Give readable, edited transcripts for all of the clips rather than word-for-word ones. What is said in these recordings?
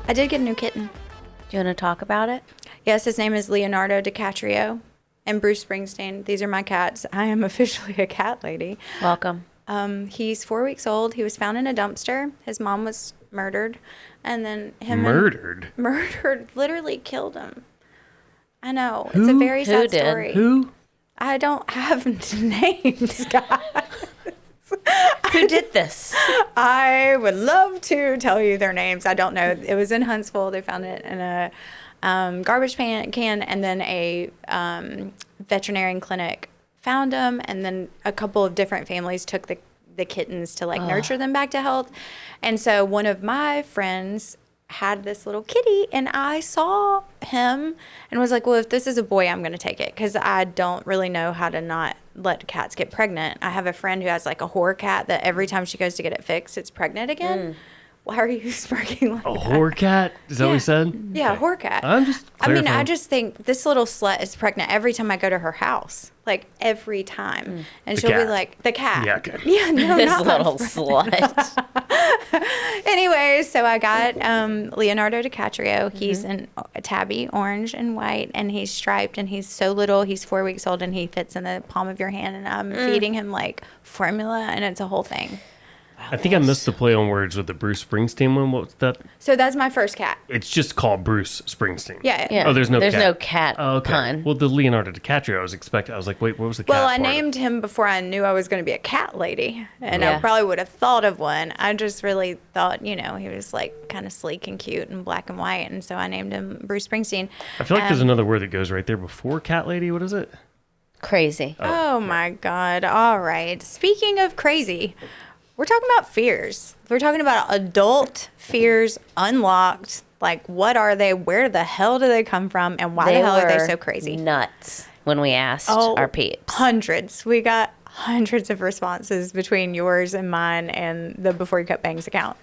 I did get a new kitten. Do you want to talk about it? Yes, his name is Leonardo DiCaprio and Bruce Springsteen. These are my cats. I am officially a cat lady. Welcome. He's 4 weeks old. He was found in a dumpster. His mom was murdered. And then Murdered? Murdered. Literally killed him. I know. It's a very sad story. Who? I don't have names, guys. Who did this? I would love to tell you their names. I don't know. It was in Huntsville. They found it in a garbage can, and then a veterinarian clinic found them, and then a couple of different families took the kittens to nurture them back to health. And so one of my friends had this little kitty, and I saw him and was like, well, if this is a boy, I'm going to take it, because I don't really know how to not let cats get pregnant. I have a friend who has a whore cat that every time she goes to get it fixed, it's pregnant again. Why are you smirking like that? A whore cat? Is that what you said? Yeah, whore cat. I'm just clarifying. I just think this little slut is pregnant every time I go to her house. Every time. And she'll be like, the cat. Yeah, okay. Yeah, no, This not little slut. Anyway, so I got Leonardo DiCaprio. He's in tabby, orange and white, and he's striped, and he's so little. He's 4 weeks old, and he fits in the palm of your hand, and I'm feeding him formula, and it's a whole thing. I think I missed the play on words with the Bruce Springsteen one. What was that? So that's my first cat. It's just called Bruce Springsteen. Yeah. Yeah. Oh, there's no cat pun. Well, the Leonardo DiCaprio, I was like, wait, what was the cat Well, I part? named him before I knew I was going to be a cat lady, and I probably would have thought of one. I just really thought, he was kind of sleek and cute and black and white, and so I named him Bruce Springsteen. I feel like there's another word that goes right there before cat lady. What is it? Crazy. Oh my God. All right. Speaking of crazy, we're talking about fears. We're talking about adult fears unlocked. What are they? Where the hell do they come from? And why the hell are they so crazy? Nuts when we asked our peeps. Hundreds. We got hundreds of responses between yours and mine and the Before You Cut Bangs account.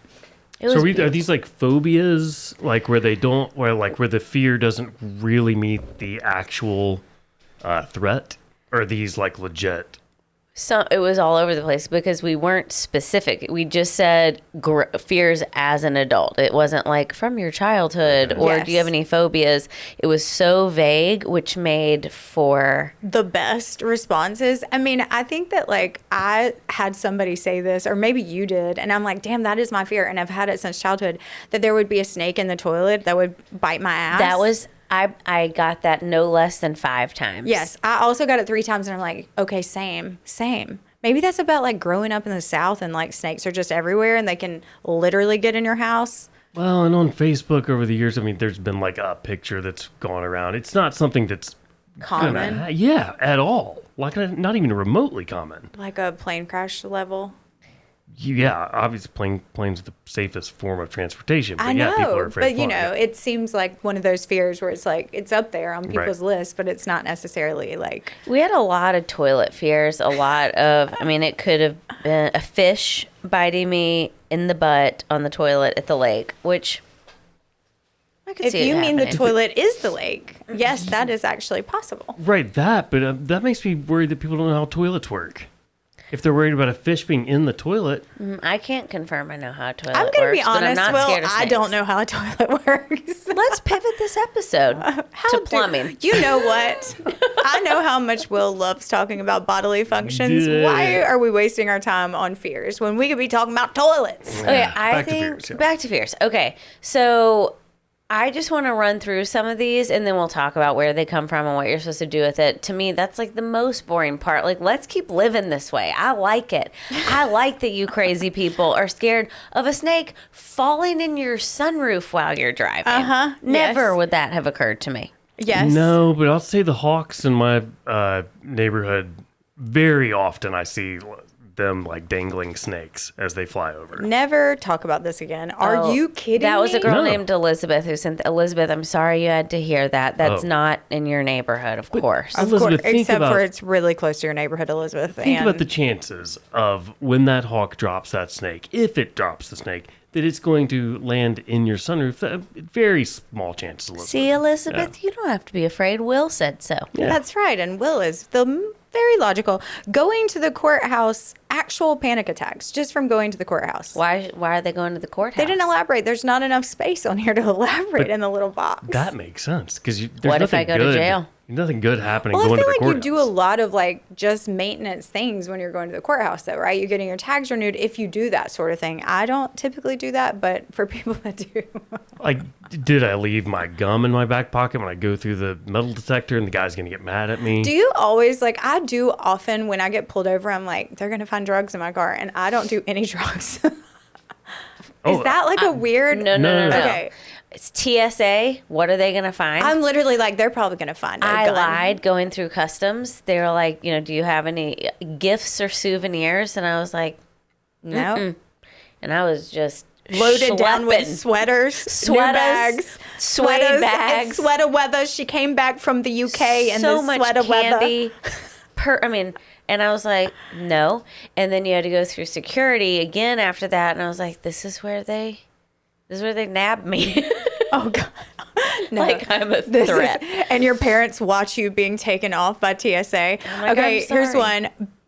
So are these phobias, where they don't, where the fear doesn't really meet the actual threat? Or are these legit? So it was all over the place because we weren't specific. We just said fears as an adult. It wasn't from your childhood or do you have any phobias? It was so vague, which made for the best responses. I mean, I think that I had somebody say this, or maybe you did, and I'm like, damn, that is my fear. And I've had it since childhood, that there would be a snake in the toilet that would bite my ass. That was... I got that no less than 5 times. Yes. I also got it 3 times, and I'm like, okay, same. Maybe that's about growing up in the South, and snakes are just everywhere and they can literally get in your house. Well, and on Facebook over the years, there's been a picture that's gone around. It's not something that's common. At all. Not even remotely common. Like a plane crash level. Yeah, obviously plane's the safest form of transportation. But I know, people are afraid but it seems like one of those fears where it's it's up there on people's list, but it's not necessarily We had a lot of toilet fears, a lot of, it could have been a fish biting me in the butt on the toilet at the lake, which I could if see you mean happening. the toilet is the lake, yes, that is actually possible. Right, but that makes me worried that people don't know how toilets work. If they're worried about a fish being in the toilet. I can't confirm I know how a toilet I'm going to be honest, but I'm not scared of I don't know how a toilet works. Let's pivot this episode to plumbing. You know what? I know how much Will loves talking about bodily functions. Yeah. Why are we wasting our time on fears when we could be talking about toilets? Okay, Back to fears. Okay, so I just want to run through some of these, and then we'll talk about where they come from and what you're supposed to do with it. To me, that's the most boring part. Let's keep living this way. I like it. I like that you crazy people are scared of a snake falling in your sunroof while you're driving. Never would that have occurred to me. Yes. No, but I'll say the hawks in my neighborhood, very often I see them dangling snakes as they fly over. Never talk about this again. Are you kidding That was me? a girl named Elizabeth who sent... Elizabeth, I'm sorry you had to hear that. That's not in your neighborhood, of course. Of Elizabeth, course, except for it's really close to your neighborhood, Elizabeth. Think about the chances of when that hawk drops that snake, if it drops the snake, that it's going to land in your sunroof. Very small chance, Elizabeth. See, Elizabeth, you don't have to be afraid. Will said so. Yeah. That's right. And Will is very logical. Going to the courthouse, actual panic attacks just from going to the courthouse. Why are they going to the courthouse? They didn't elaborate. There's not enough space on here to elaborate But in the little box. That makes sense because What if I go to jail? Nothing good happening Well, I going feel to the like courthouse. you do a lot of like just maintenance things when you're going to the courthouse, though, right? You're getting your tags renewed if you do that sort of thing. I don't typically do that, but for people that do, Like, did I leave my gum in my back pocket when I go through the metal detector and the guy's going to get mad at me? do you always like? I do often when I get pulled over. I'm like, they're gonna find drugs in my car, and I don't do any drugs. Is that like a weird? No. Okay, It's TSA. What are they going to find? I'm literally like, they're probably gonna find. I gun. lied going through customs. They were like, do you have any gifts or souvenirs? And I was like, No. and I was just Loaded down with schlepping. sweaters, new bags, suede sweaters, bags. and sweater weather. She came back from the UK and so the much sweater weather. candy. And I was like, no. And then you had to go through security again after that. And I was like, this is where they nabbed me. Oh God. No. Like I'm a This threat. and your parents watch you being taken off by TSA. like, Okay, I'm here's sorry.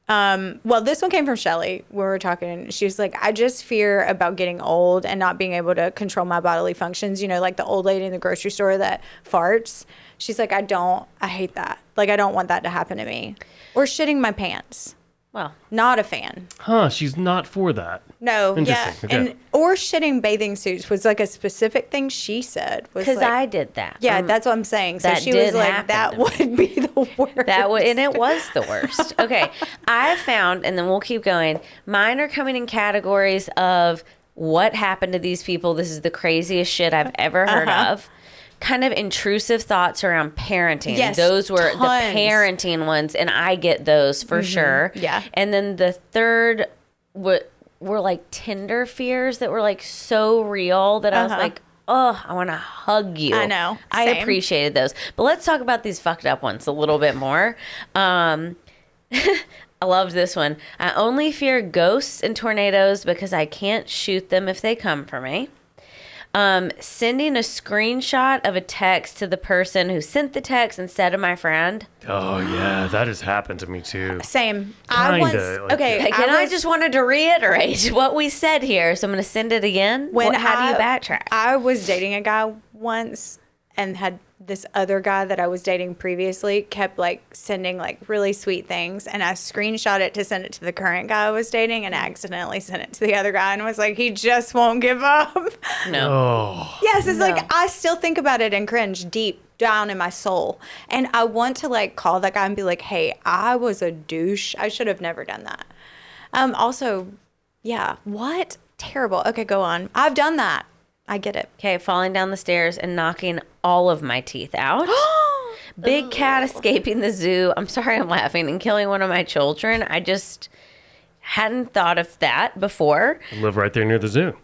one. Well, this one came from Shelly. We were talking. She was like, I just fear about getting old and not being able to control my bodily functions. Like the old lady in the grocery store that farts. She's like, I hate that. Like, I don't want that to happen to me. Or shitting my pants. Well, Not a fan. Huh, she's not for that. No, yeah. Interesting, okay. Or shitting bathing suits was like a specific thing she said. because I did that. Yeah, that's what I'm saying. So that she was did like, happen that to me. would be the worst. And it was the worst. Okay. I found, and then we'll keep going. Mine are coming in categories of what happened to these people. This is the craziest shit I've ever heard of. Kind of intrusive thoughts around parenting. Yes, Those were tons. the parenting ones, and I get those for sure. Yeah. And then the third were like Tinder fears that were like so real that I was like, oh, I want to hug you. I know. I Same. appreciated those. But let's talk about these fucked up ones a little bit more. I loved this one. I only fear ghosts and tornadoes because I can't shoot them if they come for me. Sending a screenshot of a text to the person who sent the text instead of my friend. Oh, yeah, that has happened to me too. Same. Kinda, like okay. Again, I just wanted to reiterate what we said here, so I'm going to send it again. How do you backtrack? I was dating a guy once and had this other guy that I was dating previously kept like sending like really sweet things, and I screenshot it to send it to the current guy I was dating and accidentally sent it to the other guy and was like, he just won't give up. No. Oh, Yes, it's like I still think about it and cringe deep down in my soul. And I want to like call that guy and be like, hey, I was a douche. I should have never done that. Also, yeah, what? Terrible. Okay, go on. I've done that. I get it. Okay, falling down the stairs and knocking all of my teeth out. Big cat escaping the zoo. I'm sorry I'm laughing. And killing one of my children. I just hadn't thought of that before. I live right there near the zoo.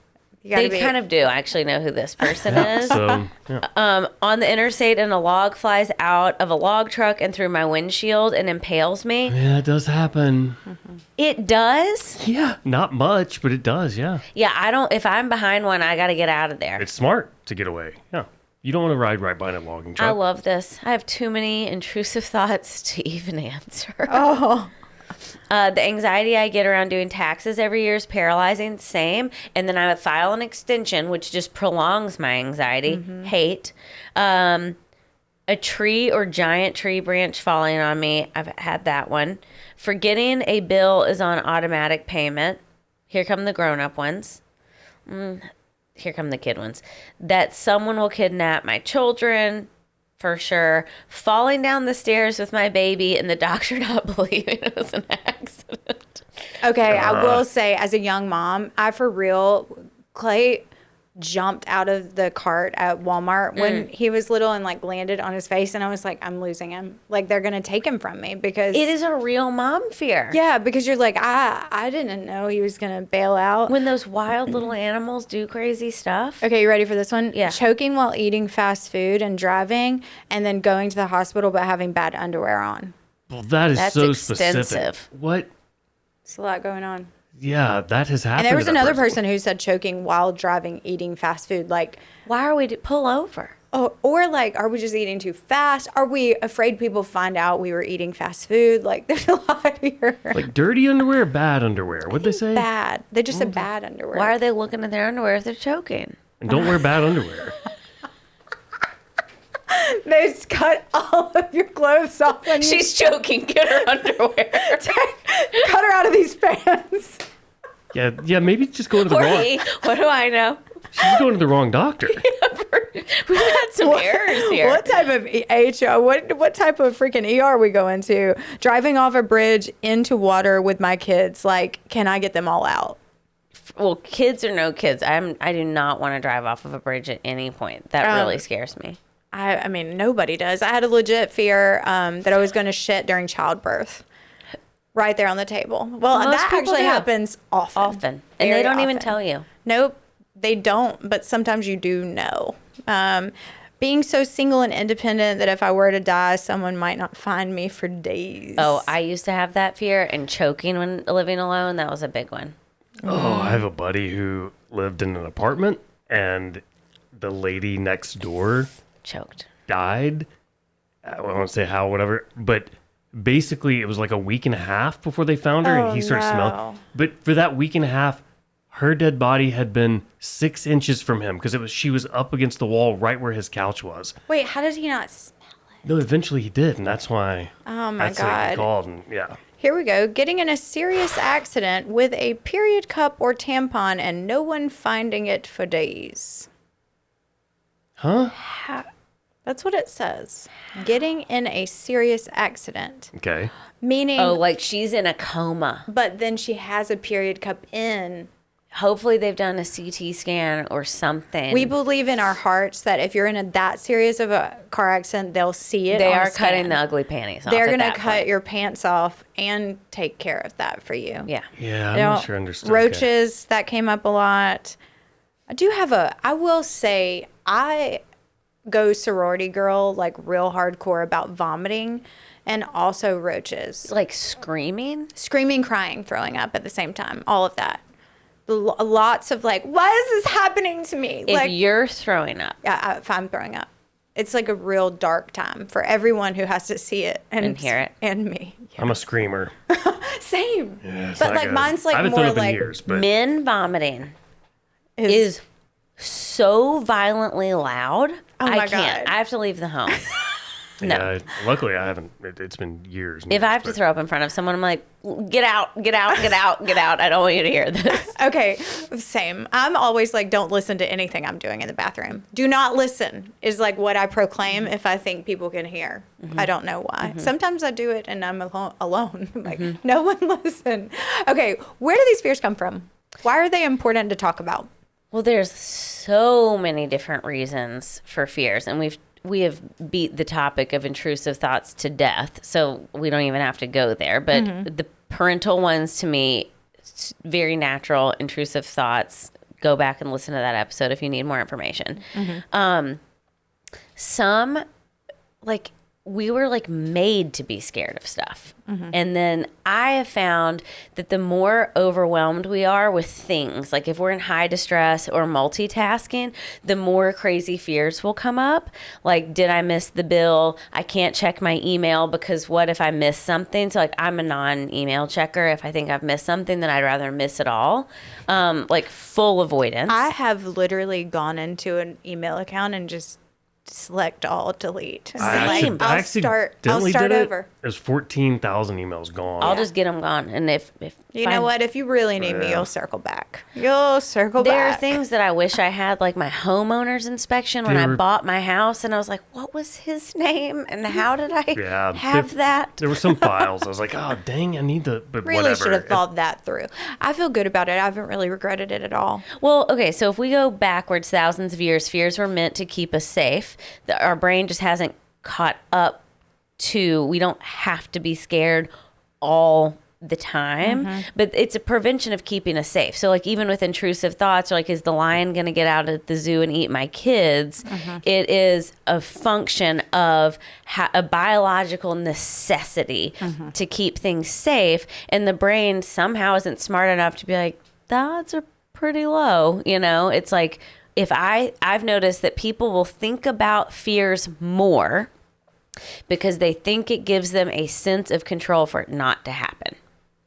You gotta They be, kind of do. I actually know who this person is. So, yeah. On the interstate, and a log flies out of a log truck and through my windshield and impales me. Yeah, it does happen. It does? Yeah, not much, but it does, yeah. Yeah, if I'm behind one, I got to get out of there. It's smart to get away. Yeah. You don't want to ride right behind a logging truck. I love this. I have too many intrusive thoughts to even answer. Oh, The anxiety I get around doing taxes every year is paralyzing. Same. And then I would file an extension, which just prolongs my anxiety. Hate. A tree or giant tree branch falling on me. I've had that one. Forgetting a bill is on automatic payment. Here come the grown-up ones. Here come the kid ones. That someone will kidnap my children. For sure. Falling down the stairs with my baby and the doctor not believing it was an accident. okay. I will say, as a young mom, I for real, Clay jumped out of the cart at Walmart when he was little and like landed on his face, and I was like, I'm losing him. Like they're gonna take him from me because It is a real mom fear. yeah, because you're like, I didn't know he was gonna bail out. When those wild little animals do crazy stuff. Okay, you ready for this one? Yeah. Choking while eating fast food and driving, and then going to the hospital but having bad underwear on. Well, that is That's so extensive. specific. What? It's a lot going on. Yeah, that has happened. And there was to that another person who said choking while driving, eating fast food. Like, Why are we pull over? or like, are we just eating too fast? Are we afraid people find out we were eating fast food? Like, there's a lot here. Like dirty underwear, bad underwear. What'd they say? Bad. They just said bad underwear. Why are they looking at their underwear if they're choking? And don't wear bad underwear. They just cut all of your clothes off. And She's choking. Get her underwear. cut her out of these pants. Yeah, maybe just go to the Or wrong. he. What do I know? She's going to the wrong doctor. We've had some errors here. What type of HR? What type of freaking ER we go into? Driving off a bridge into water with my kids. Like, can I get them all out? Well, kids or no kids, I do not want to drive off of a bridge at any point. That really scares me. I mean, nobody does. I had a legit fear that I was going to shit during childbirth. Right there on the table. Well, Most that people actually do. happens often. Often. And Very they don't even often. tell you. Nope, they don't. But sometimes you do know. Being so single and independent that if I were to die, someone might not find me for days. Oh, I used to have that fear, and choking when living alone, that was a big one. Oh, I have a buddy who lived in an apartment, and the lady next door Choked. died. I won't say how, whatever, but basically it was like a week and a half before they found her, and he started smelling. But for that week and a half, her dead body had been 6 inches from him because she was up against the wall right where his couch was. Wait, how did he not smell it? No, eventually he did, and that's why. Oh my that's why he God. called, and yeah. Here we go. Getting in a serious accident with a period cup or tampon and no one finding it for days. Huh? That's what it says. Getting in a serious accident. Okay. Meaning, Oh, like she's in a coma. but then she has a period cup in. Hopefully they've done a CT scan or something. We believe in our hearts that if you're in that serious of a car accident, they'll see it. They on are a scan. cutting the ugly panties off. They're at going to that cut point. your pants off and take care of that for you. Yeah. Yeah, I'm You know, not sure I understood. roaches, that came up a lot. I will say, I go sorority girl, like real hardcore about vomiting and also roaches. Like screaming. Screaming, crying, throwing up at the same time. All of that. Lots of like, why is this happening to me? If Like, you're throwing up. if I'm throwing up. It's like a real dark time for everyone who has to see it And hear it. And me. I'm a screamer. Same. Yeah, it's but not like good. mine's I like haven't more thrown up in like years, but Men vomiting is so violently loud. Oh my I can't. God. I have to leave the home. No. yeah, luckily I haven't. It's been years. and If years, I have to but- throw up in front of someone, I'm like, get out, get out, get out, get out. I don't want you to hear this. Okay, same. I'm always like, don't listen to anything I'm doing in the bathroom. Do not listen is like what I proclaim if I think people can hear. I don't know why. Sometimes I do it and I'm alone. Like, no one listen. Okay, where do these fears come from? Why are they important to talk about? Well, there's so many different reasons for fears, and we have beat the topic of intrusive thoughts to death, so we don't even have to go there. But the parental ones, to me, it's very natural, intrusive thoughts. Go back and listen to that episode if you need more information. Some, like, we were like made to be scared of stuff. And then I have found that the more overwhelmed we are with things, like if we're in high distress or multitasking, the more crazy fears will come up. Like, did I miss the bill? I can't check my email because what if I miss something? So like, I'm a non-email checker. If I think I've missed something, then I'd rather miss it all. Like full avoidance. I have literally gone into an email account and just select all, delete. And be like, I'll start did it. over. There's 14,000 emails gone. I'll just get them gone. And if You know what? If you really need me, you'll circle back. You'll circle back. There are things that I wish I had, like my homeowner's inspection when I bought my house, and I was like, what was his name? And how did I have that? There were some files. I was like, oh, dang, I need the, but Really whatever. should have thought that through. I feel good about it. I haven't really regretted it at all. Well, okay, so if we go backwards thousands of years, fears were meant to keep us safe. Our brain just hasn't caught up to, we don't have to be scared all the time, but it's a prevention of keeping us safe. So like even with intrusive thoughts, or like, is the lion going to get out at the zoo and eat my kids? It is a function of a biological necessity to keep things safe. And the brain somehow isn't smart enough to be like, the odds are pretty low. You know, it's like, if I've noticed that people will think about fears more because they think it gives them a sense of control for it not to happen.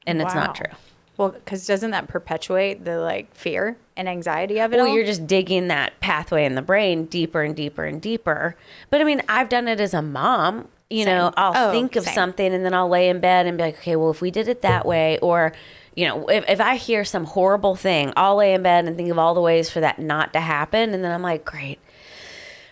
And it's not true. Well, because doesn't that perpetuate the like fear and anxiety of it all? Well, you're just digging that pathway in the brain deeper and deeper and deeper. But I mean, I've done it as a mom. You know, I'll think of something and then I'll lay in bed and be like, okay, well, if we did it that way, or, you know, if I hear some horrible thing, I'll lay in bed and think of all the ways for that not to happen. And then I'm like, great,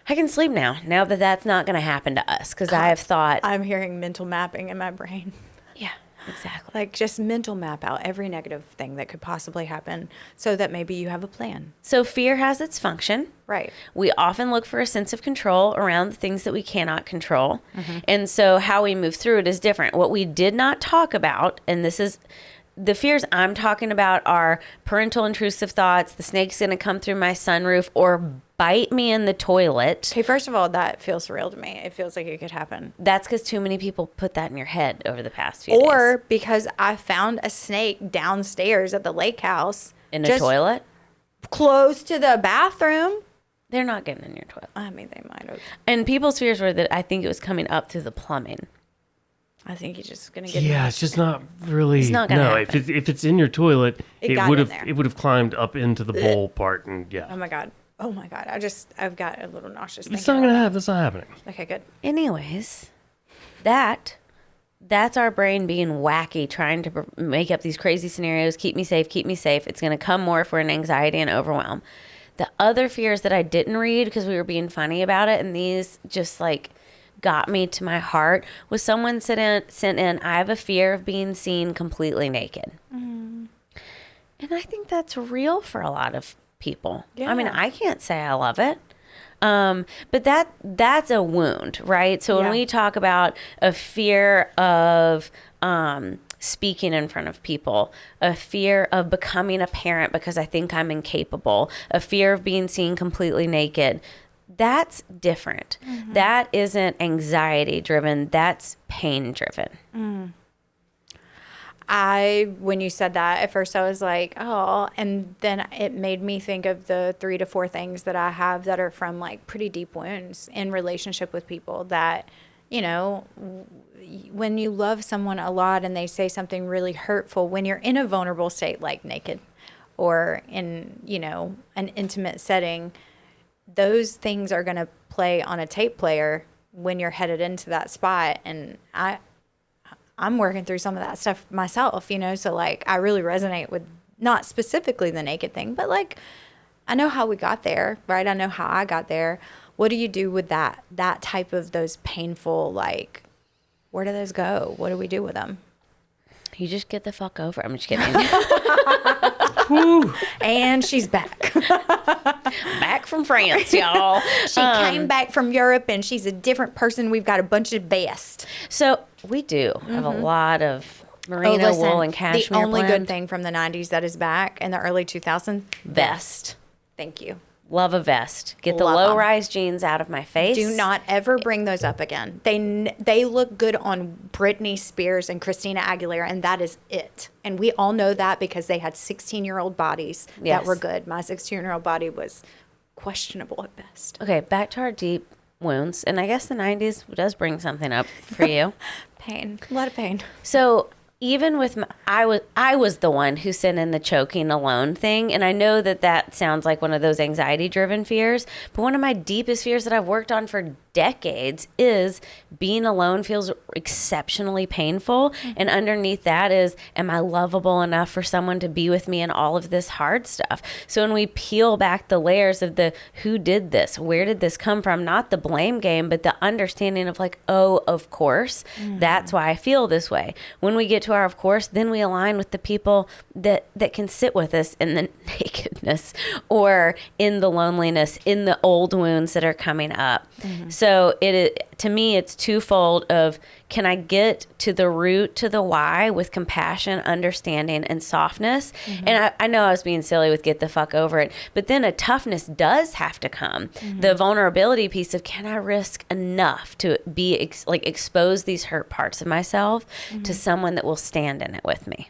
I can sleep now that that's not going to happen to us. Because I have thought. I'm hearing mental mapping in my brain. Yeah. Exactly. Like just mental map out every negative thing that could possibly happen so that maybe you have a plan. So fear has its function. Right. We often look for a sense of control around the things that we cannot control. And so how we move through it is different. What we did not talk about, and this is the fears I'm talking about, are parental intrusive thoughts, the snake's going to come through my sunroof or bite me in the toilet. Okay, first of all, that feels real to me. It feels like it could happen. That's because too many people put that in your head over the past few days. Or because I found a snake downstairs at the lake house. In a toilet? Close to the bathroom. They're not getting in your toilet. I mean, they might have. And people's fears were that I think it was coming up through the plumbing. I think you're just going to get Yeah, it's just not really. It's not gonna happen. If it's in your toilet, It it got would in have there. it would have climbed up into the bowl part, and Oh my God. I've got a little nauseous it's thinking not gonna about happen. It's not happening. that. Okay, good. Anyways, that's our brain being wacky, trying to make up these crazy scenarios. Keep me safe. It's going to come more if we're in anxiety and overwhelm. The other fears that I didn't read because we were being funny about it, and these just like got me to my heart, was someone sent in, I have a fear of being seen completely naked. And I think that's real for a lot of people. I mean, Yeah. I can't say I love it. But that's a wound, right? So when Yeah. we talk about a fear of speaking in front of people, a fear of becoming a parent because I think I'm incapable, a fear of being seen completely naked, that's different. That isn't anxiety driven. That's pain driven. When you said that, at first I was like, oh, and then it made me think of the 3 to 4 things that I have that are from like pretty deep wounds in relationship with people that, you know, when you love someone a lot and they say something really hurtful, when you're in a vulnerable state, like naked or in, you know, an intimate setting, those things are going to play on a tape player when you're headed into that spot. And I'm working through some of that stuff myself, you know, so like I really resonate with not specifically the naked thing, but like I know how we got there, right? I know how I got there. What do you do with that type of those painful, like, where do those go? What do we do with them? You just get the fuck over. I'm just kidding. And she's back. Back from France, y'all. She came back from Europe and she's a different person. We've got a bunch of vests. So we do have a lot of merino wool and cashmere. The only blend. good thing from the 90s that is back in the early 2000s, Vest. Thank you. Love a vest. Get the Love 'em. low-rise jeans out of my face. Do not ever bring those up again. They look good on Britney Spears and Christina Aguilera, and that is it. And we all know that because they had 16-year-old bodies Yes. that were good. My 16-year-old body was questionable at best. Okay, back to our deep wounds. And I guess the 90s does bring something up for you. Pain. A lot of pain. So even with I was the one who sent in the choking alone thing, and I know that sounds like one of those anxiety driven fears, but one of my deepest fears that I've worked on for decades is being alone feels exceptionally painful. And underneath that is, am I lovable enough for someone to be with me in all of this hard stuff? So when we peel back the layers of the who did this, where did this come from, not the blame game, but the understanding of like, oh, of course, that's why I feel this way. When we get to our of course, then we align with the people that can sit with us in the nakedness or in the loneliness, in the old wounds that are coming up. So to me, it's twofold of, can I get to the root, to the why with compassion, understanding, and softness? And I know I was being silly with get the fuck over it, but then a toughness does have to come. The vulnerability piece of, can I risk enough to be expose these hurt parts of myself to someone that will stand in it with me?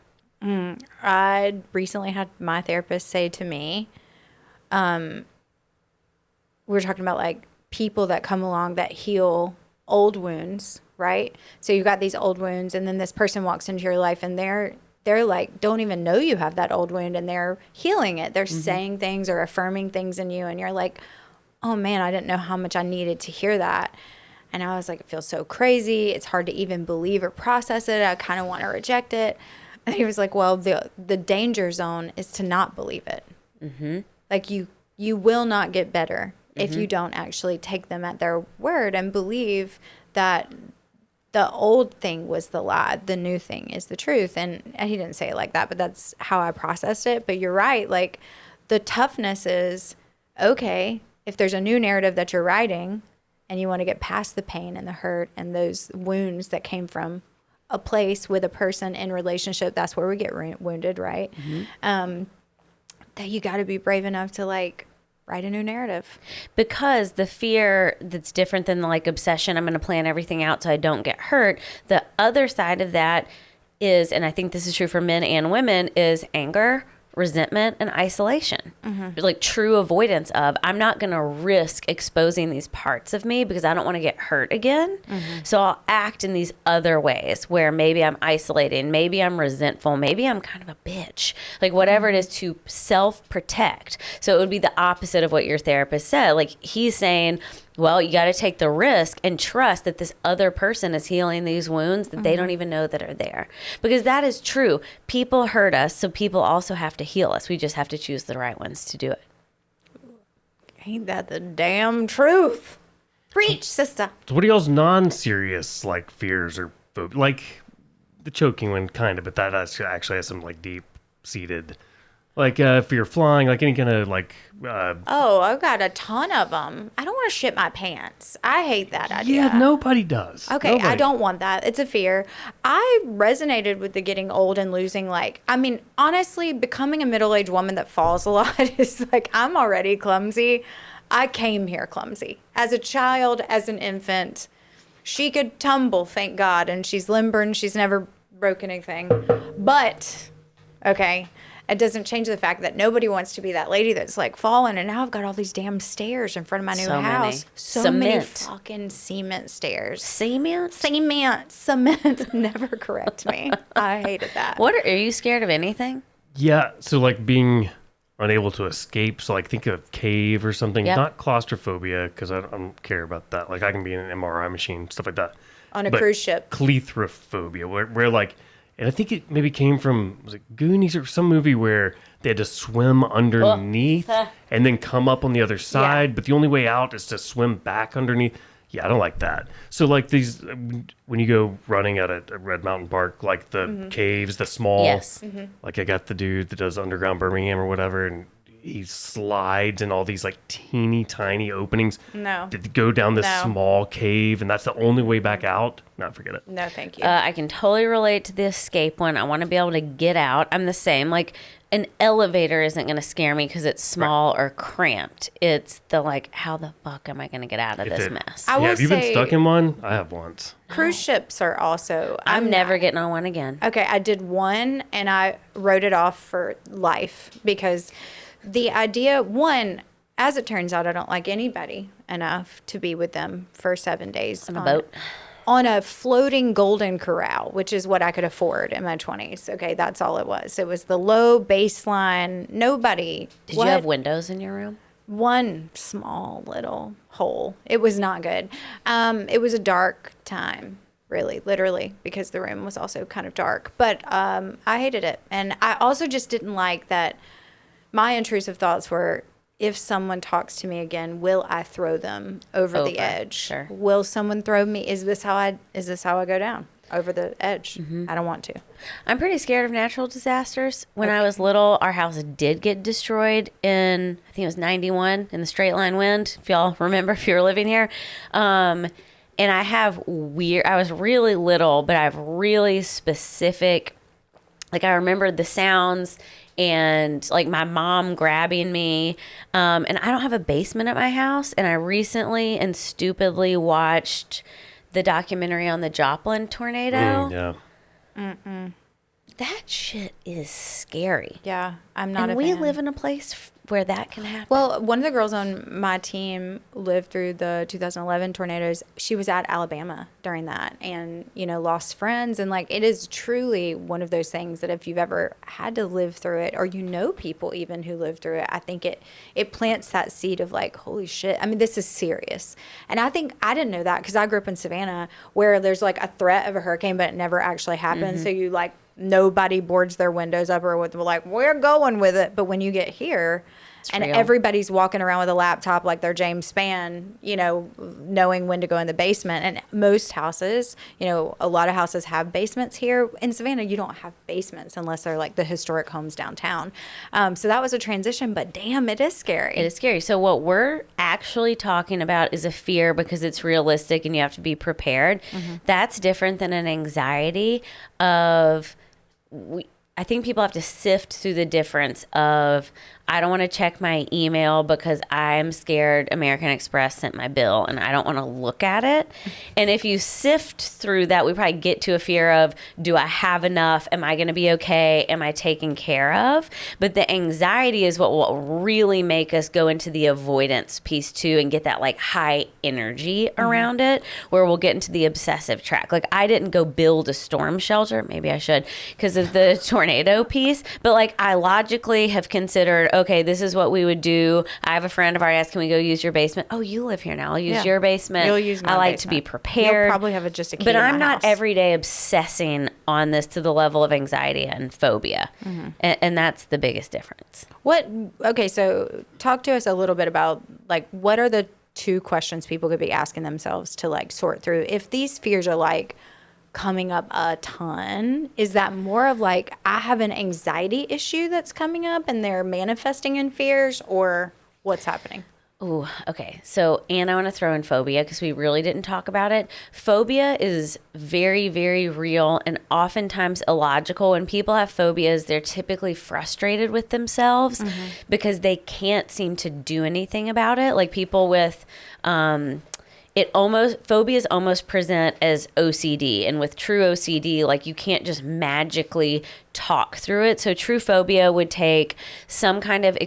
I recently had my therapist say to me, we were talking about like people that come along that heal old wounds, right? So you've got these old wounds, and then this person walks into your life, and they're like, don't even know you have that old wound, and they're healing it. They're saying things or affirming things in you, and you're like, oh man, I didn't know how much I needed to hear that. And I was like, it feels so crazy. It's hard to even believe or process it. I kind of want to reject it. And he was like, well, the danger zone is to not believe it. Like you will not get better if you don't actually take them at their word and believe that the old thing was the lie, the new thing is the truth. And he didn't say it like that, but that's how I processed it. But you're right. Like, the toughness is, okay, if there's a new narrative that you're writing and you want to get past the pain and the hurt and those wounds that came from a place with a person in relationship, that's where we get wounded, right? That you got to be brave enough to like write a new narrative. Because the fear that's different than the like obsession, I'm going to plan everything out so I don't get hurt. The other side of that is, and I think this is true for men and women, is anger, resentment, and isolation. Like true avoidance of, I'm not going to risk exposing these parts of me because I don't want to get hurt again. So I'll act in these other ways where maybe I'm isolating, maybe I'm resentful, maybe I'm kind of a bitch, like whatever it is, to self-protect. So it would be the opposite of what your therapist said. Like, he's saying, well, you got to take the risk and trust that this other person is healing these wounds that they don't even know that are there. Because that is true. People hurt us, so people also have to heal us. We just have to choose the right ones to do it. Ain't that the damn truth? Preach, sister. So what are y'all's non-serious like fears or like the choking one, kind of, but that actually has some like deep-seated, like if you're flying, like any kind of like. Oh, I've got a ton of them. I don't want to shit my pants. I hate that idea. Yeah, nobody does. Okay, Nobody. I don't want that. It's a fear. I resonated with the getting old and losing, like, I mean, honestly, becoming a middle-aged woman that falls a lot is like, I'm already clumsy. I came here clumsy. As a child, as an infant, she could tumble, thank God, and she's limber and she's never broken anything. But, okay, it doesn't change the fact that nobody wants to be that lady that's like falling, and now I've got all these damn stairs in front of my new house. So many fucking cement stairs. Cement? Cement. Never correct me. I hated that. What are you scared of anything? Yeah, so like being unable to escape. So like think of cave or something. Yep. Not claustrophobia, because I don't care about that. Like I can be in an MRI machine, stuff like that. On a cruise ship. Cleithrophobia, where like, and I think it maybe came from, was it Goonies or some movie where they had to swim underneath and then come up on the other side, but the only way out is to swim back underneath. Yeah, I don't like that. So like these, when you go running at a Red Mountain Park, like the caves, the small, like I got the dude that does Underground Birmingham or whatever, and he slides in all these like teeny tiny openings to go down this small cave, and that's the only way back out. Not forget it. No, thank you. I can totally relate to the escape one. I want to be able to get out. I'm the same. Like, an elevator isn't going to scare me because it's small or cramped. It's the like, how the fuck am I going to get out of this mess? Have you been stuck in one? I have once. Cruise ships are also. I'm never getting on one again. Okay, I did one and I wrote it off for life because the idea, one, as it turns out, I don't like anybody enough to be with them for 7 days on a boat. On a floating Golden Corral, which is what I could afford in my 20s. Okay, that's all it was. It was the low baseline. Nobody. Did you have windows in your room? One small little hole. It was not good. It was a dark time, really, literally, because the room was also kind of dark. But I hated it. And I also just didn't like that my intrusive thoughts were, if someone talks to me again, will I throw them over the edge? Sure. Will someone throw me? Is this how I go down over the edge? I don't want to. I'm pretty scared of natural disasters. When I was little, our house did get destroyed in, I think it was 91 in the straight line wind, if y'all remember, if you were living here. And I was really little, but I have really specific, like I remember the sounds and like my mom grabbing me. And I don't have a basement at my house. And I recently and stupidly watched the documentary on the Joplin tornado. Yeah. That shit is scary. Yeah, I'm not And a we fan. live in a place where that can happen. Well, one of the girls on my team lived through the 2011 tornadoes. She was at Alabama during that and, lost friends. And like, it is truly one of those things that if you've ever had to live through it, or people even who lived through it, I think it plants that seed of like, holy shit. I mean, this is serious. And I think I didn't know that because I grew up in Savannah where there's like a threat of a hurricane, but it never actually happened. So you like, nobody boards their windows up or like, we're going with it. But when you get here, and real. everybody's walking around with a laptop like they're James Spann, knowing when to go in the basement. And most houses, a lot of houses have basements here. In Savannah, you don't have basements unless they're like the historic homes downtown. So that was a transition, but damn, it is scary. It is scary. So what we're actually talking about is a fear because it's realistic and you have to be prepared. That's different than an anxiety of... I think people have to sift through the difference of I don't want to check my email because I'm scared American Express sent my bill and I don't want to look at it. And if you sift through that, we probably get to a fear of, do I have enough? Am I going to be okay? Am I taken care of? But the anxiety is what will really make us go into the avoidance piece too and get that like high energy around it, where we'll get into the obsessive track. Like I didn't go build a storm shelter. Maybe I should because of the tornado piece. But like I logically have considered, okay, this is what we would do. I have a friend of ours asked, can we go use your basement? Oh, you live here now. I'll use your basement. You'll use my I like basement. to be prepared. You'll probably have just a key But to I'm my not house. every day obsessing on this to the level of anxiety and phobia. And that's the biggest difference. Okay, so talk to us a little bit about like what are the 2 questions people could be asking themselves to like sort through if these fears are like coming up a ton. Is that more of like I have an anxiety issue that's coming up and they're manifesting in fears, or what's happening? Ooh, okay. So, and I want to throw in phobia because we really didn't talk about it. Phobia is very, very real and oftentimes illogical. When people have phobias, they're typically frustrated with themselves because they can't seem to do anything about it. Like people with, phobias almost present as OCD, and with true OCD, like you can't just magically talk through it. So true phobia would take some kind of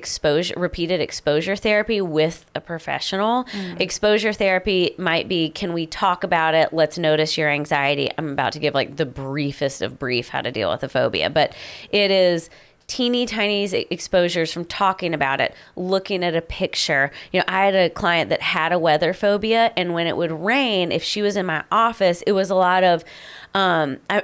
repeated exposure therapy with a professional. Exposure therapy might be, can we talk about it? Let's notice your anxiety. I'm about to give like the briefest of brief how to deal with a phobia, but it is teeny tiny exposures from talking about it, looking at a picture. I had a client that had a weather phobia, and when it would rain, if she was in my office, it was a lot of,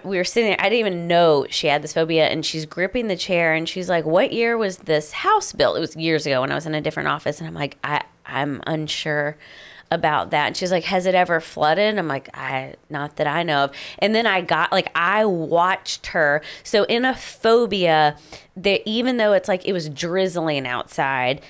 we were sitting there, I didn't even know she had this phobia, and she's gripping the chair, and she's like, what year was this house built? It was years ago when I was in a different office, and I'm like, I'm unsure about that. And she's like, has it ever flooded? I'm like, not that I know of. And then I watched her. So in a phobia, even though it's like it was drizzling outside,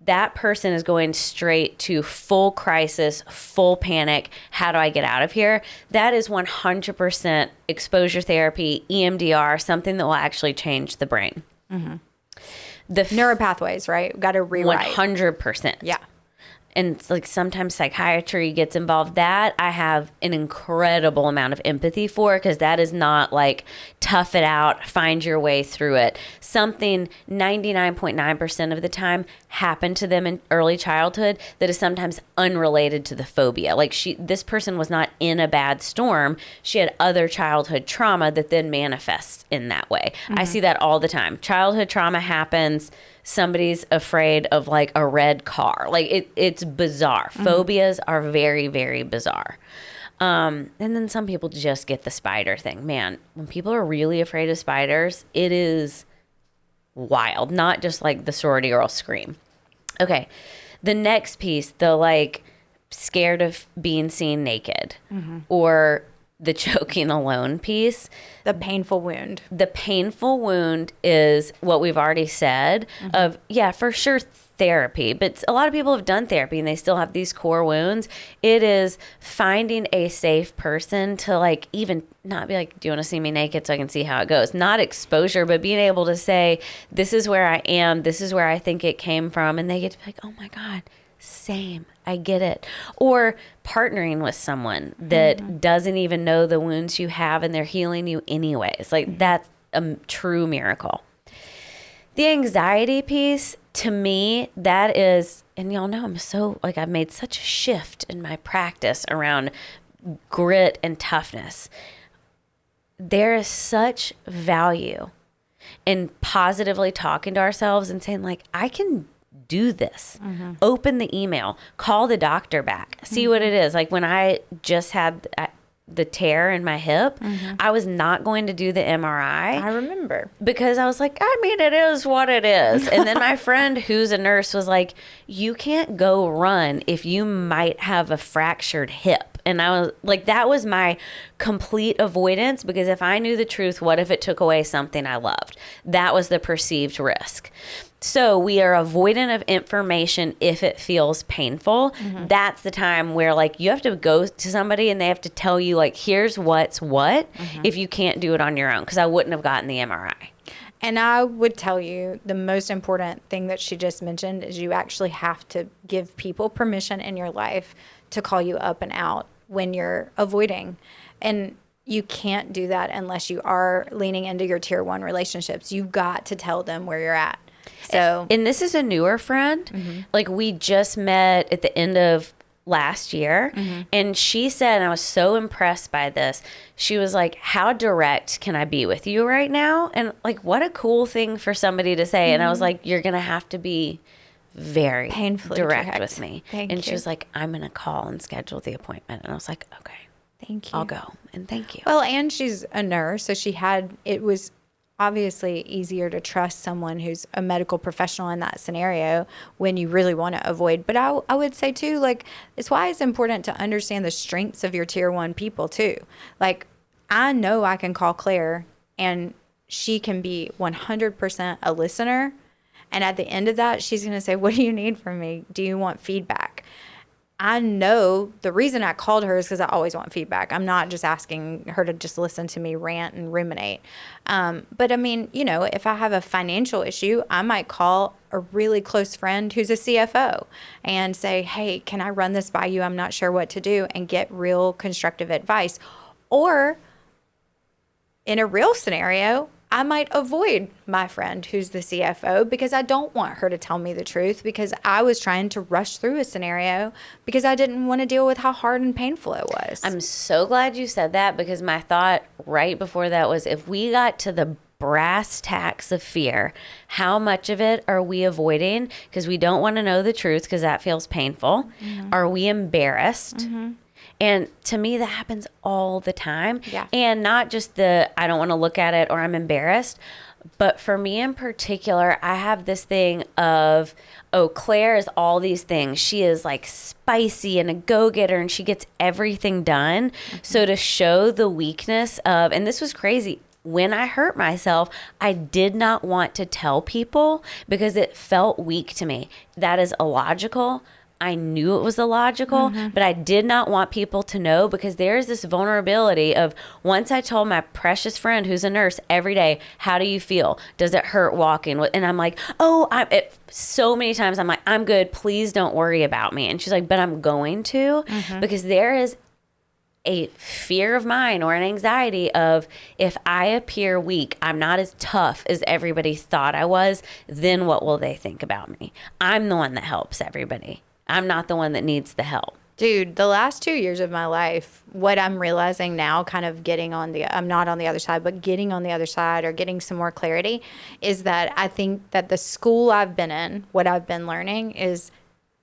that person is going straight to full crisis, full panic. How do I get out of here? That is 100% exposure therapy, EMDR, something that will actually change the brain. The Neuropathways, right? Got to rewrite. 100%. Yeah. And it's like sometimes psychiatry gets involved. That I have an incredible amount of empathy for, because that is not like tough it out, find your way through it. Something 99.9% of the time happened to them in early childhood that is sometimes unrelated to the phobia. Like this person was not in a bad storm. She had other childhood trauma that then manifests in that way. I see that all the time. Childhood trauma happens. Somebody's afraid of like a red car. Like it's bizarre. Phobias are very, very bizarre. And then some people just get the spider thing. Man, when people are really afraid of spiders, it is wild. Not just like the sorority girl scream. Okay. The next piece, the like scared of being seen naked, or the choking alone piece. The painful wound. The painful wound is what we've already said of, yeah, for sure, therapy. But a lot of people have done therapy and they still have these core wounds. It is finding a safe person to like even not be like, do you want to see me naked so I can see how it goes? Not exposure, but being able to say, this is where I am. This is where I think it came from. And they get to be like, oh my God, same. I get it. Or partnering with someone that doesn't even know the wounds you have and they're healing you anyways. Like that's a true miracle. The anxiety piece, to me, that is, and y'all know I'm so, like I've made such a shift in my practice around grit and toughness. There is such value in positively talking to ourselves and saying like, I can do this. Open the email, call the doctor back, see what it is. Like when I just had the tear in my hip, I was not going to do the MRI. I remember. Because I was like, I mean, it is what it is. And then my friend who's a nurse was like, you can't go run if you might have a fractured hip. And I was like, that was my complete avoidance, because if I knew the truth, what if it took away something I loved? That was the perceived risk. So we are avoidant of information if it feels painful. That's the time where like you have to go to somebody and they have to tell you like, here's what's what, if you can't do it on your own, because I wouldn't have gotten the MRI. And I would tell you the most important thing that she just mentioned is you actually have to give people permission in your life to call you up and out when you're avoiding. And you can't do that unless you are leaning into your tier 1 relationships. You've got to tell them where you're at. So, and this is a newer friend. Like we just met at the end of last year, and she said, and I was so impressed by this, she was like, how direct can I be with you right now? And like, what a cool thing for somebody to say. And I was like, you're gonna have to be very painfully direct with me. Thank and you. she was like, I'm gonna call and schedule the appointment. And I was like, okay, thank you. I'll go, and thank you. Well, and she's a nurse, so it was obviously easier to trust someone who's a medical professional in that scenario when you really want to avoid. But I would say too, like, it's why it's important to understand the strengths of your tier 1 people too. Like, I know I can call Claire and she can be 100% a listener. And at the end of that, she's going to say, what do you need from me? Do you want feedback? I know the reason I called her is because I always want feedback. I'm not just asking her to just listen to me rant and ruminate. But I mean, you know, if I have a financial issue, I might call a really close friend who's a CFO and say, hey, can I run this by you? I'm not sure what to do, and get real constructive advice. Or in a real scenario, I might avoid my friend who's the CFO because I don't want her to tell me the truth, because I was trying to rush through a scenario because I didn't want to deal with how hard and painful it was. I'm so glad you said that, because my thought right before that was, if we got to the brass tacks of fear, how much of it are we avoiding because we don't want to know the truth because that feels painful? Are we embarrassed? And to me, that happens all the time. Yeah. And not just I don't want to look at it or I'm embarrassed. But for me in particular, I have this thing of, oh, Claire is all these things. She is like spicy and a go-getter and she gets everything done. So to show the weakness of, and this was crazy, when I hurt myself, I did not want to tell people because it felt weak to me. That is illogical. I knew it was illogical, but I did not want people to know, because there's this vulnerability of, once I told my precious friend who's a nurse every day, how do you feel? Does it hurt walking? And I'm like, oh, so many times I'm like, I'm good. Please don't worry about me. And she's like, but I'm going to, because there is a fear of mine or an anxiety of, if I appear weak, I'm not as tough as everybody thought I was, then what will they think about me? I'm the one that helps everybody. I'm not the one that needs the help. Dude, the last 2 years of my life, what I'm realizing now, kind of I'm not on the other side, but getting on the other side or getting some more clarity, is that I think that the school I've been in, what I've been learning is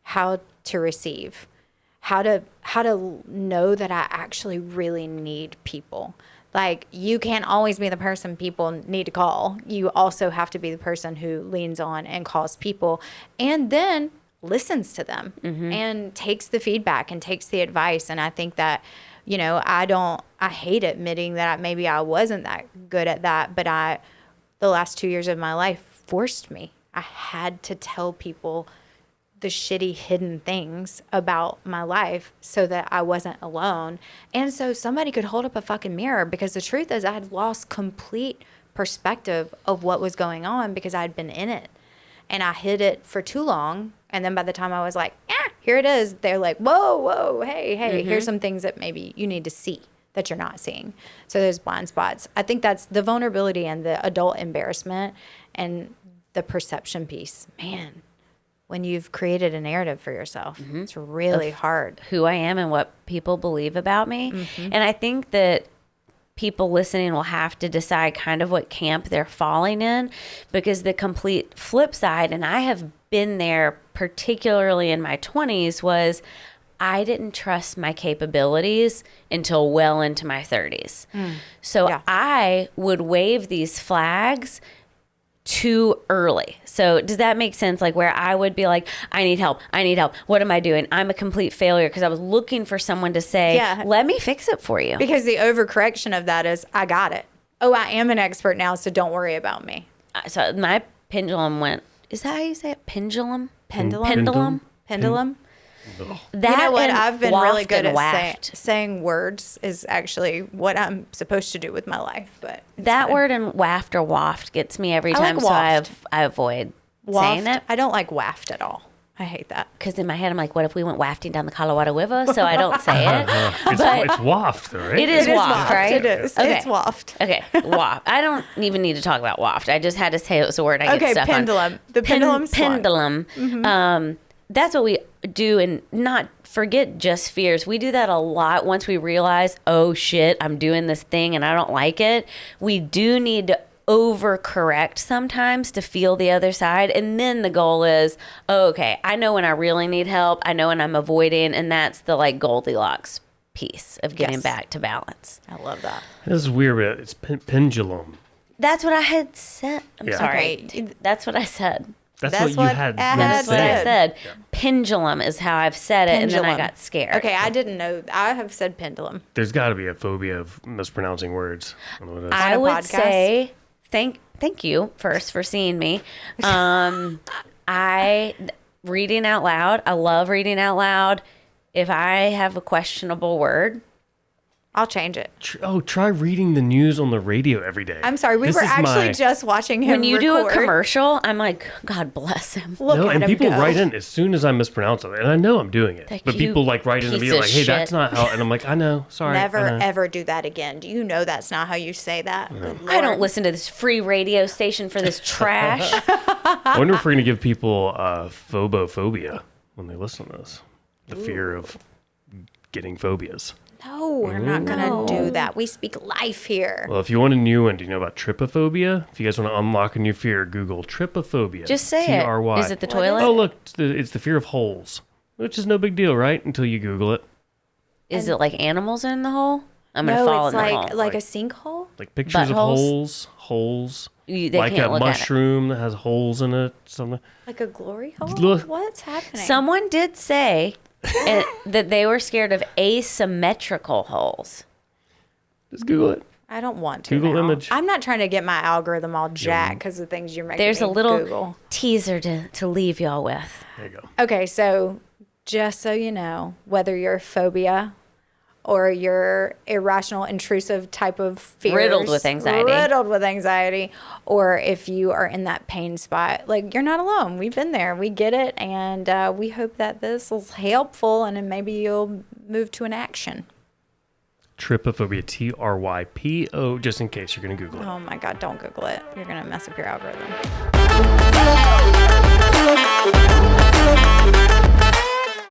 how to receive, how to know that I actually really need people. Like, you can't always be the person people need to call. You also have to be the person who leans on and calls people, and then listens to them and takes the feedback and takes the advice. And I think that I hate admitting that maybe I wasn't that good at that, but the last 2 years of my life forced me. I had to tell people the shitty hidden things about my life so that I wasn't alone. And so somebody could hold up a fucking mirror, because the truth is I had lost complete perspective of what was going on because I'd been in it. And I hid it for too long. And then by the time I was like, here it is, they're like, whoa, hey, here's some things that maybe you need to see that you're not seeing. So there's blind spots. I think that's the vulnerability and the adult embarrassment and the perception piece. Man, when you've created a narrative for yourself, it's really hard. Who I am and what people believe about me. And I think that people listening will have to decide kind of what camp they're falling in, because the complete flip side, and I have been there particularly in my 20s, was I didn't trust my capabilities until well into my 30s. So I would wave these flags too early. So does that make sense? Like where I would be like, I need help. What am I doing? I'm a complete failure, because I was looking for someone to say, let me fix it for you. Because the overcorrection of that is, I got it. Oh, I am an expert now, so don't worry about me. So my pendulum went, is that how you say it? Pendulum? Pendulum. That, you know what? I've been really good at saying words is actually what I'm supposed to do with my life. But that word and waft or waft gets me every time, so I avoid saying it. I don't like waft at all. I hate that. Because in my head, I'm like, what if we went wafting down the Colorado River? So I don't say it. It's waft, though, right? It is waft, right? It is. Okay. It's waft. Okay, waft. I don't even need to talk about waft. I just had to say it was a word I get stuff pendulum. on. The pendulum's pendulum. That's what we do, and not forget just fears. We do that a lot once we realize, oh shit, I'm doing this thing and I don't like it. We do need to overcorrect sometimes to feel the other side. And then the goal is, okay, I know when I really need help. I know when I'm avoiding, and that's the like Goldilocks piece of getting back to balance. I love that. This is weird, but it's pendulum. That's what I had said. I'm sorry. Okay. That's what I said. That's what you had. That's what I said. Yeah. Pendulum is how I've said it, and then I got scared. Okay, I didn't know. I have said pendulum. There's got to be a phobia of mispronouncing words. I don't know what it is. I would say thank you first for seeing me. Reading out loud. I love reading out loud. If I have a questionable word, I'll change it. Try reading the news on the radio every day. I'm sorry. We were actually just watching him when you do a record. commercial, I'm like, God bless him. Look at and him people go. write in as soon as I mispronounce it, and I know I'm doing it. Like, but people like write in to me like, "Hey, that's not how," and I'm like, "I know, sorry." Never ever do that again. Do you know that's not how you say that? I don't listen to this free radio station for this trash. I wonder if we're gonna give people phobophobia when they listen to this. The fear of getting phobias. No, we're not going to do that. We speak life here. Well, if you want a new one, do you know about trypophobia? If you guys want to unlock a new fear, Google trypophobia. Just say T-R-Y. it. Is it the toilet? Oh, look, it's the fear of holes, which is no big deal, right? Until you Google it. Is it like animals in the hole? I'm going to fall in the hole. Like a sinkhole? Like pictures of holes. They like can't a look mushroom that has holes in it. Something. Like a glory hole? Look. What's happening? Someone did say that they were scared of asymmetrical holes. Just Google it. I don't want to. Google now. image. I'm not trying to get my algorithm all jacked because of things you're making. There's a little Google. teaser to leave y'all with. There you go. Okay, so just so you know, whether you're a phobia or your irrational, intrusive type of fears. Riddled with anxiety. Or if you are in that pain spot, like, you're not alone. We've been there. We get it. And we hope that this is helpful, and then maybe you'll move to an action. Trypophobia, Trypo, just in case you're going to Google it. Oh, my God, don't Google it. You're going to mess up your algorithm.